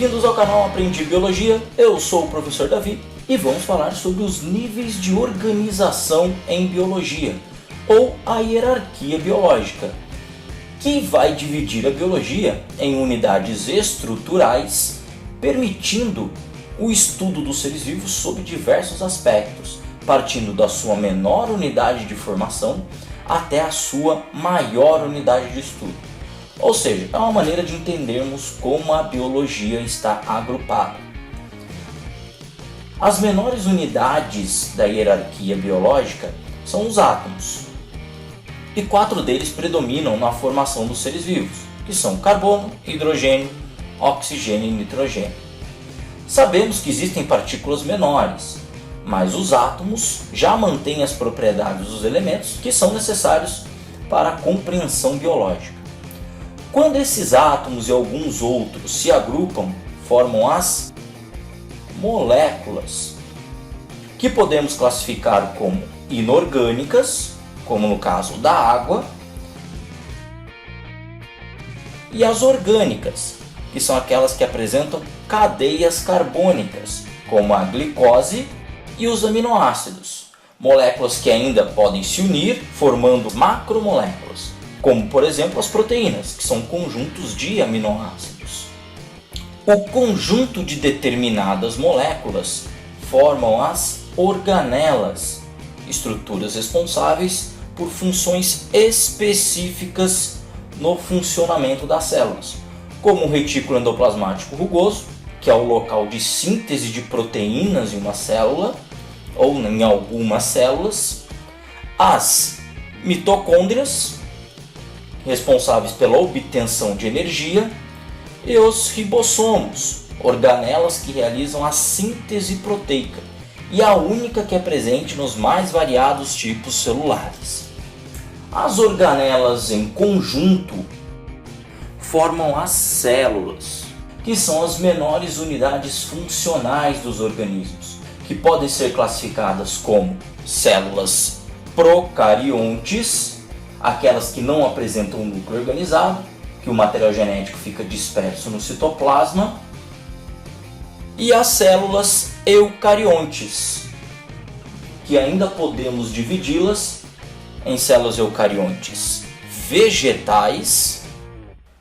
Bem-vindos ao canal Aprendi Biologia, eu sou o professor Davi e vamos falar sobre os níveis de organização em biologia, ou a hierarquia biológica, que vai dividir a biologia em unidades estruturais, permitindo o estudo dos seres vivos sob diversos aspectos, partindo da sua menor unidade de formação até a sua maior unidade de estudo. Ou seja, é uma maneira de entendermos como a biologia está agrupada. As menores unidades da hierarquia biológica são os átomos, e 4 deles predominam na formação dos seres vivos, que são carbono, hidrogênio, oxigênio e nitrogênio. Sabemos que existem partículas menores, mas os átomos já mantêm as propriedades dos elementos que são necessários para a compreensão biológica. Quando esses átomos e alguns outros se agrupam, formam as moléculas, que podemos classificar como inorgânicas, como no caso da água, e as orgânicas, que são aquelas que apresentam cadeias carbônicas, como a glicose e os aminoácidos, moléculas que ainda podem se unir formando macromoléculas, como por exemplo as proteínas, que são conjuntos de aminoácidos. O conjunto de determinadas moléculas formam as organelas, estruturas responsáveis por funções específicas no funcionamento das células, como o retículo endoplasmático rugoso, que é o local de síntese de proteínas em uma célula ou em algumas células, as mitocôndrias, responsáveis pela obtenção de energia, e os ribossomos, organelas que realizam a síntese proteica, e a única que é presente nos mais variados tipos celulares. As organelas em conjunto formam as células, que são as menores unidades funcionais dos organismos, que podem ser classificadas como células procariontes, aquelas que não apresentam núcleo organizado, que o material genético fica disperso no citoplasma, e as células eucariontes, que ainda podemos dividi-las em células eucariontes vegetais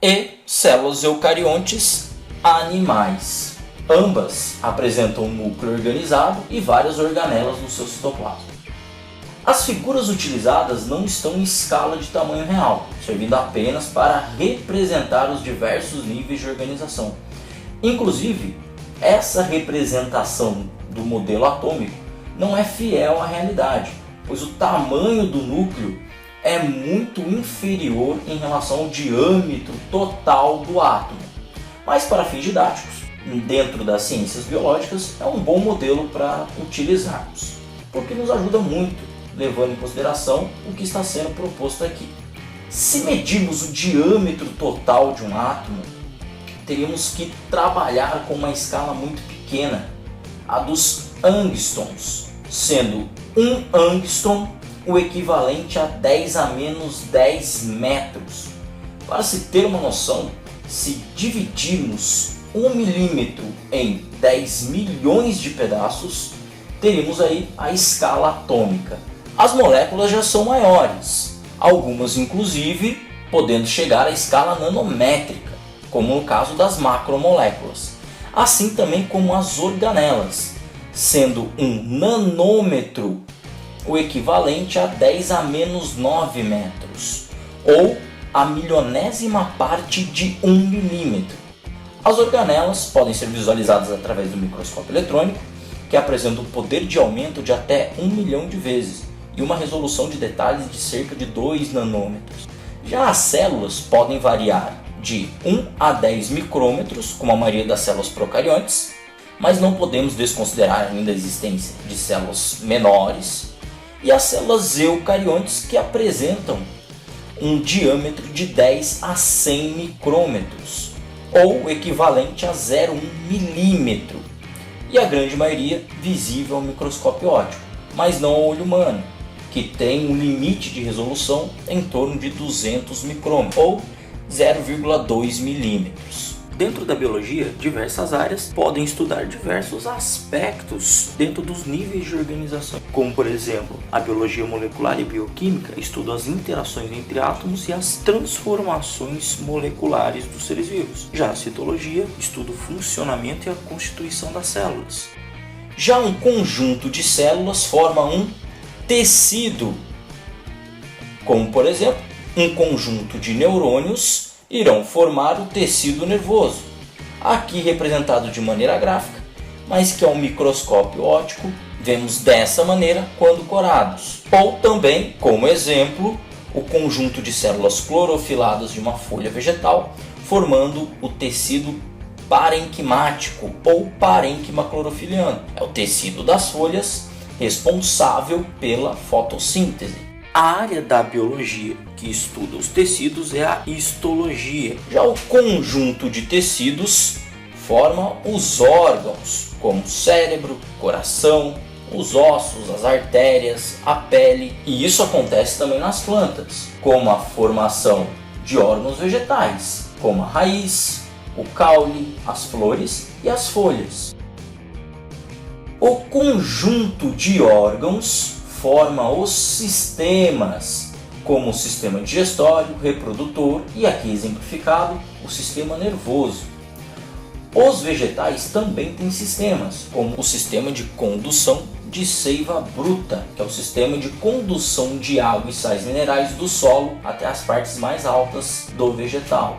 e células eucariontes animais. Ambas apresentam núcleo organizado e várias organelas no seu citoplasma. As figuras utilizadas não estão em escala de tamanho real, servindo apenas para representar os diversos níveis de organização. Inclusive, essa representação do modelo atômico não é fiel à realidade, pois o tamanho do núcleo é muito inferior em relação ao diâmetro total do átomo. Mas para fins didáticos, dentro das ciências biológicas, é um bom modelo para utilizarmos, porque nos ajuda muito, levando em consideração o que está sendo proposto aqui. Se medirmos o diâmetro total de um átomo, teríamos que trabalhar com uma escala muito pequena, a dos angstroms, sendo um angstrom o equivalente a 10 a menos 10 metros. Para se ter uma noção, se dividirmos 1 milímetro em 10 milhões de pedaços, teríamos aí a escala atômica. As moléculas já são maiores, algumas inclusive podendo chegar à escala nanométrica, como no caso das macromoléculas, assim também como as organelas, sendo um nanômetro o equivalente a 10 a menos 9 metros, ou a milionésima parte de 1 milímetro. As organelas podem ser visualizadas através do microscópio eletrônico, que apresenta um poder de aumento de até 1 milhão de vezes e uma resolução de detalhes de cerca de 2 nanômetros. Já as células podem variar de 1 a 10 micrômetros, como a maioria das células procariontes, mas não podemos desconsiderar ainda a existência de células menores e as células eucariontes, que apresentam um diâmetro de 10 a 100 micrômetros, ou o equivalente a 0,1 milímetro, e a grande maioria visível ao microscópio óptico, mas não ao olho humano, que tem um limite de resolução em torno de 200 micrômetros, ou 0,2 milímetros. Dentro da biologia, diversas áreas podem estudar diversos aspectos dentro dos níveis de organização, como por exemplo, a biologia molecular e bioquímica estuda as interações entre átomos e as transformações moleculares dos seres vivos. Já a citologia estuda o funcionamento e a constituição das células. Já um conjunto de células forma um tecido, como por exemplo, um conjunto de neurônios irão formar o tecido nervoso, aqui representado de maneira gráfica, mas que ao microscópio óptico vemos dessa maneira quando corados. Ou também, como exemplo, o conjunto de células clorofiladas de uma folha vegetal, formando o tecido parenquimático ou parênquima clorofiliano. É o tecido das folhas responsável pela fotossíntese. A área da biologia que estuda os tecidos é a histologia. Já o conjunto de tecidos forma os órgãos, como o cérebro, coração, os ossos, as artérias, a pele. E isso acontece também nas plantas, como a formação de órgãos vegetais, como a raiz, o caule, as flores e as folhas. O conjunto de órgãos forma os sistemas, como o sistema digestório, reprodutor e aqui exemplificado o sistema nervoso. Os vegetais também têm sistemas, como o sistema de condução de seiva bruta, que é o sistema de condução de água e sais minerais do solo até as partes mais altas do vegetal.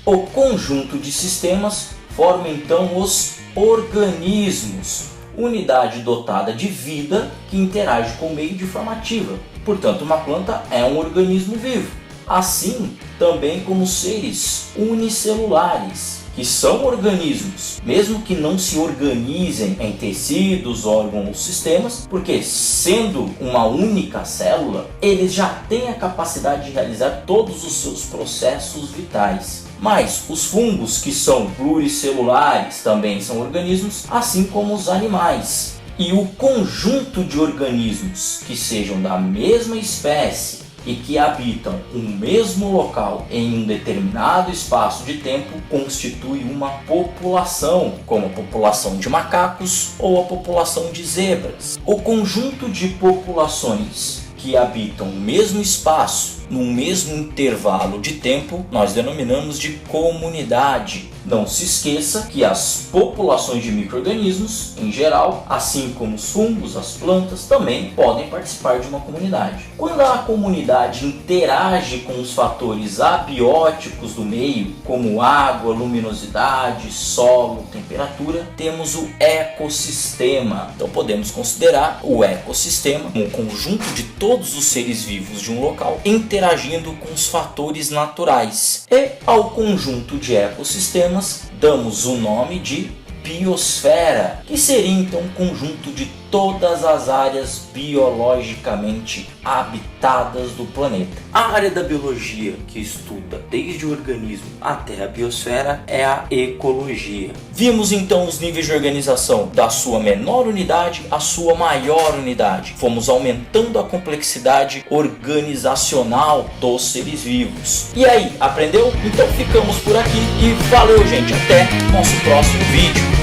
O conjunto de sistemas forma então os organismos, unidade dotada de vida que interage com o meio de forma ativa. Portanto, uma planta é um organismo vivo. Assim, também como seres unicelulares, que são organismos, mesmo que não se organizem em tecidos, órgãos ou sistemas, porque sendo uma única célula, eles já têm a capacidade de realizar todos os seus processos vitais. Mas os fungos, que são pluricelulares, também são organismos, assim como os animais. E o conjunto de organismos que sejam da mesma espécie e que habitam o mesmo local em um determinado espaço de tempo constitui uma população, como a população de macacos ou a população de zebras. O conjunto de populações que habitam o mesmo espaço, no mesmo intervalo de tempo, nós denominamos de comunidade. Não se esqueça que as populações de micro-organismos, em geral, assim como os fungos, as plantas, também podem participar de uma comunidade. Quando a comunidade interage com os fatores abióticos do meio, como água, luminosidade, solo, temperatura, temos o ecossistema. Então podemos considerar o ecossistema um conjunto de todos os seres vivos de um local interagindo com os fatores naturais. E ao conjunto de ecossistemas damos o nome de biosfera, que seria então um conjunto de todas as áreas biologicamente habitadas do planeta. A área da biologia que estuda desde o organismo até a biosfera é a ecologia. Vimos então os níveis de organização da sua menor unidade à sua maior unidade. Fomos aumentando a complexidade organizacional dos seres vivos. E aí, aprendeu? Então ficamos por aqui e valeu, gente, até nosso próximo vídeo.